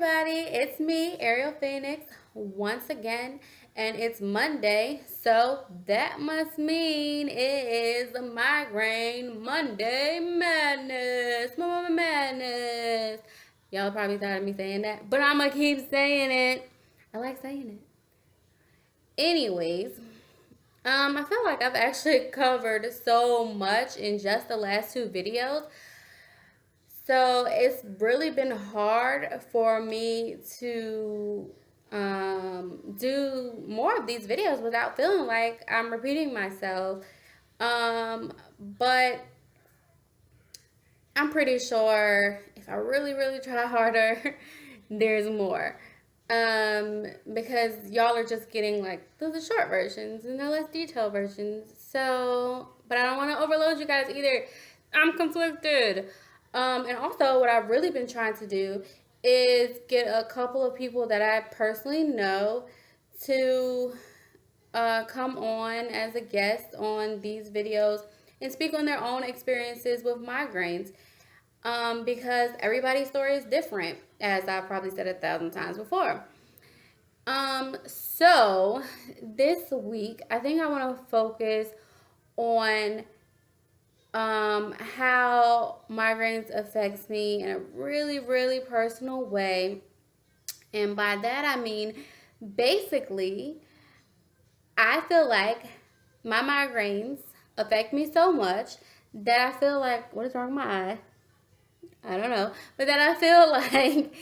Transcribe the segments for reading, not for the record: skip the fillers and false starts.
everybody, it's me, Ariel Phoenix, once again, and it's Monday, so that must mean it is the Migraine Monday Madness. Madness. Y'all probably tired of me saying that, but I'm gonna keep saying it. I like saying it. Anyways, I feel like I've actually covered so much in just the last two videos. So it's really been hard for me to do more of these videos without feeling like I'm repeating myself. But I'm pretty sure if I really, really try harder, there's more. Because y'all are just getting like the short versions and the less detailed versions. So, but I don't want to overload you guys either. I'm conflicted. And also, what I've really been trying to do is get a couple of people that I personally know to come on as a guest on these videos and speak on their own experiences with migraines. Because everybody's story is different, as I've probably said 1,000 times before. So this week, I think I want to focus on how migraines affects me in a really, really personal way. And by that, I mean, basically, I feel like my migraines affect me so much that I feel like, what is wrong with my eye? I don't know. But that I feel like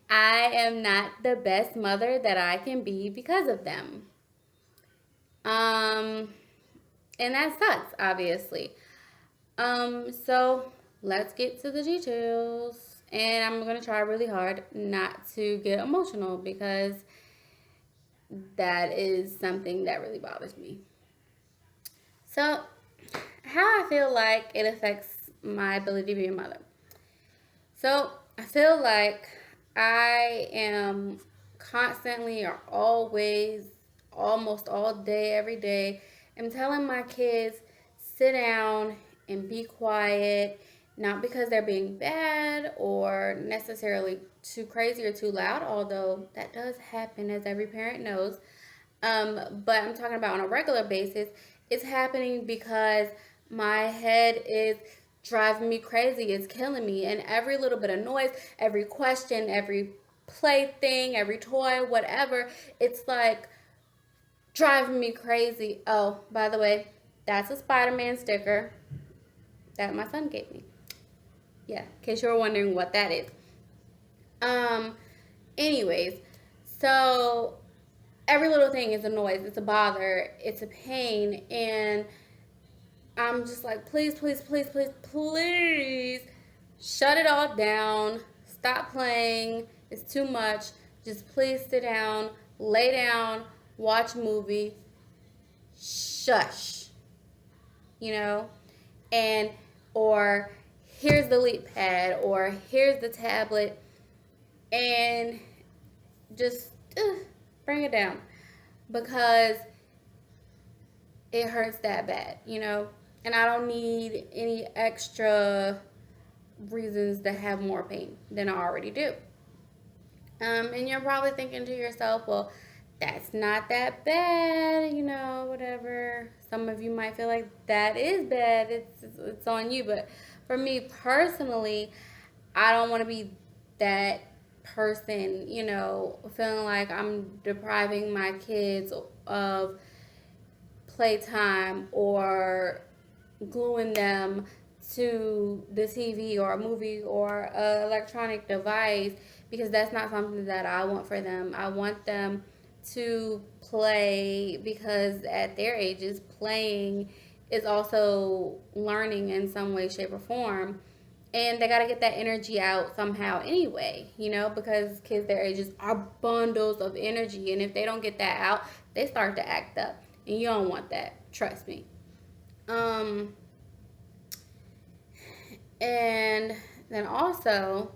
I am not the best mother that I can be because of them. Um, and that sucks, obviously. So let's get to the details. And I'm going to try really hard not to get emotional because that is something that really bothers me. So, how I feel like it affects my ability to be a mother. So, I feel like I am constantly or always, almost all day, every day, am telling my kids, sit down and be quiet, not because they're being bad or necessarily too crazy or too loud, although that does happen, as every parent knows. But I'm talking about on a regular basis. It's happening because my head is driving me crazy. It's killing me. And every little bit of noise, every question, every plaything, every toy, whatever, it's like driving me crazy. Oh, by the way, that's a Spider-Man sticker that my son gave me. Yeah, in case you were wondering what that is. Um, anyways, so every little thing is a noise, it's a bother, it's a pain, and I'm just like, please, please, please, please, please, shut it all down, stop playing, it's too much, just please sit down, lay down, watch a movie, shush, you know, and, or here's the leap pad, or here's the tablet, and just bring it down because it hurts that bad, you know, and I don't need any extra reasons to have more pain than I already do. And you're probably thinking to yourself, well, that's not that bad, you know, whatever. Some of you might feel like that is bad. It's on you, but for me personally, I don't want to be that person, you know, feeling like I'm depriving my kids of playtime or gluing them to the TV or a movie or an electronic device, because that's not something that I want for them. I want them to play because at their ages, playing is also learning in some way, shape, or form. And they got to get that energy out somehow anyway, you know, because kids their ages are bundles of energy. And if they don't get that out, they start to act up. And you don't want that. Trust me. And then also,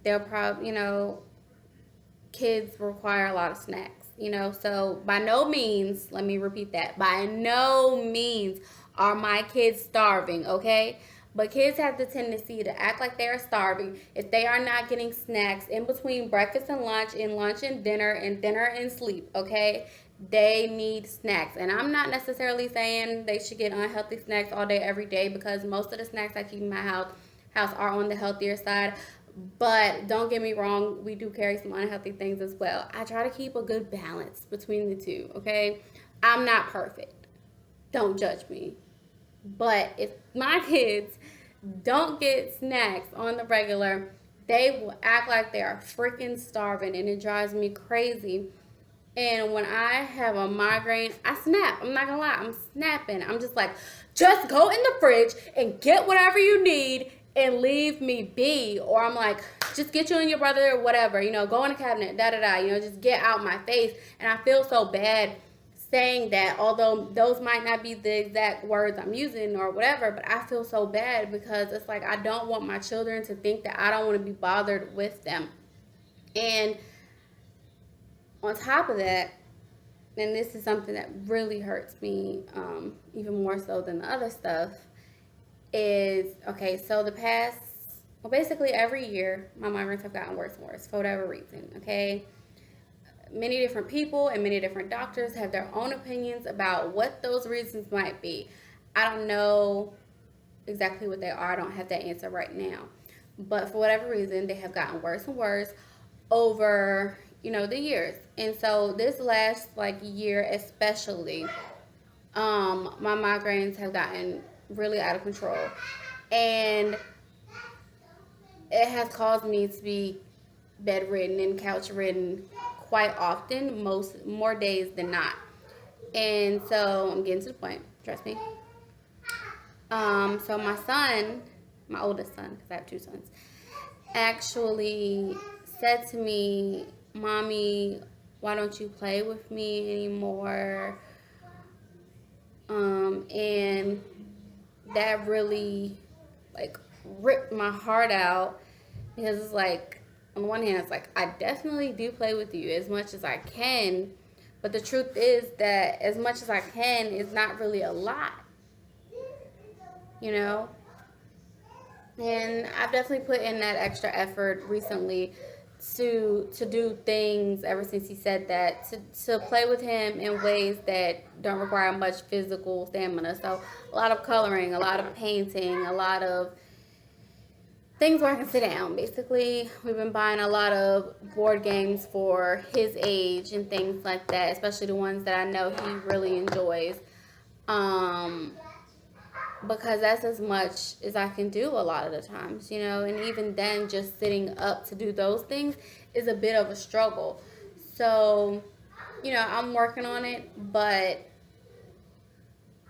they'll probably, you know, kids require a lot of snacks, you know. So by no means, let me repeat that, by no means are my kids starving, okay? But kids have the tendency to act like they are starving if they are not getting snacks in between breakfast and lunch and dinner and sleep, okay? They need snacks. And I'm not necessarily saying they should get unhealthy snacks all day, every day, because most of the snacks I keep in my house are on the healthier side. But don't get me wrong, we do carry some unhealthy things as well. I try to keep a good balance between the two, okay? I'm not perfect. Don't judge me. But if my kids don't get snacks on the regular, they will act like they are freaking starving, and it drives me crazy. And when I have a migraine, I snap. I'm not gonna lie, I'm snapping. I'm just like, just go in the fridge and get whatever you need and leave me be. Or I'm like, just get you and your brother, whatever, go in the cabinet, da da da, just get out my face. And I feel so bad saying that, although those might not be the exact words I'm using or whatever, but I feel so bad because it's like I don't want my children to think that I don't want to be bothered with them. And on top of that, and this is something that really hurts me, even more so than the other stuff, is okay, so basically every year, my migraines have gotten worse and worse for whatever reason, okay? Many different people and many different doctors have their own opinions about what those reasons might be. I don't know exactly what they are. I don't have that answer right now. But for whatever reason, they have gotten worse and worse over, the years. And so this last year especially, my migraines have gotten really out of control. And it has caused me to be bedridden and couch ridden quite often, more days than not. And so I'm getting to the point, trust me. So my son, my oldest son, because I have two sons, actually said to me, "Mommy, why don't you play with me anymore?" And that really ripped my heart out, because it's like, on the one hand, it's like, I definitely do play with you as much as I can, but the truth is that as much as I can is not really a lot, And I've definitely put in that extra effort recently to do things ever since he said that, to play with him in ways that don't require much physical stamina. So a lot of coloring, a lot of painting, a lot of things where I can sit down. Basically, we've been buying a lot of board games for his age and things like that, especially the ones that I know he really enjoys. Because that's as much as I can do a lot of the times, and even then, just sitting up to do those things is a bit of a struggle. So, I'm working on it, but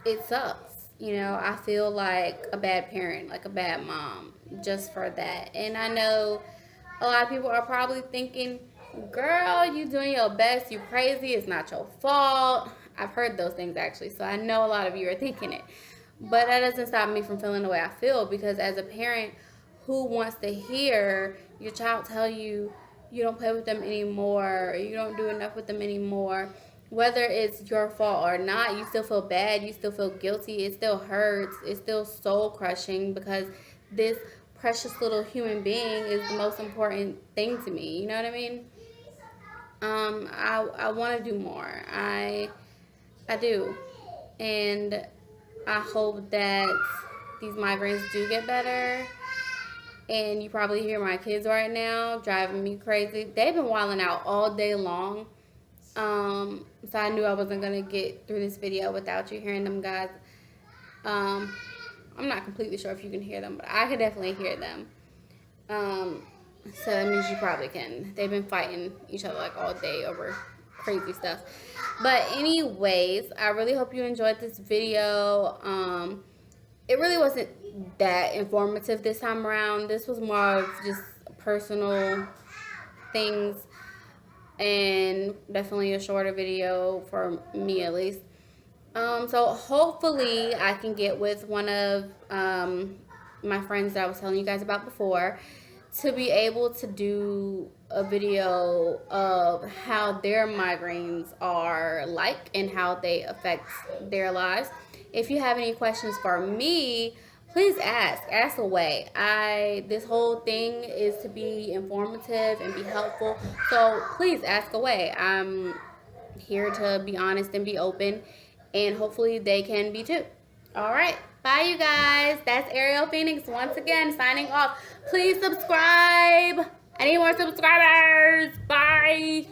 it sucks. I feel like a bad parent, like a bad mom, just for that. And I know a lot of people are probably thinking, girl, you doing your best, you crazy, it's not your fault. I've heard those things actually, so I know a lot of you are thinking it. But that doesn't stop me from feeling the way I feel, because as a parent, who wants to hear your child tell you you don't play with them anymore, or you don't do enough with them anymore? Whether it's your fault or not, you still feel bad, you still feel guilty, it still hurts, it's still soul crushing, because this precious little human being is the most important thing to me. You know what I mean? I want to do more. I do, and I hope that these migraines do get better. And you probably hear my kids right now driving me crazy. They've been wilding out all day long. So I knew I wasn't going to get through this video without you hearing them, guys. I'm not completely sure if you can hear them, but I can definitely hear them. So that means you probably can. They've been fighting each other all day over crazy stuff. But anyways, I really hope you enjoyed this video. It really wasn't that informative this time around. This was more of just personal things, and definitely a shorter video for me at least. So hopefully I can get with one of my friends that I was telling you guys about before, to be able to do a video of how their migraines are like and how they affect their lives. If you have any questions for me, please ask away. This whole thing is to be informative and be helpful, so please ask away. I'm here to be honest and be open, and hopefully they can be too. All right, bye you guys. That's Ariel Phoenix once again signing off. Please subscribe. I need more subscribers. Bye.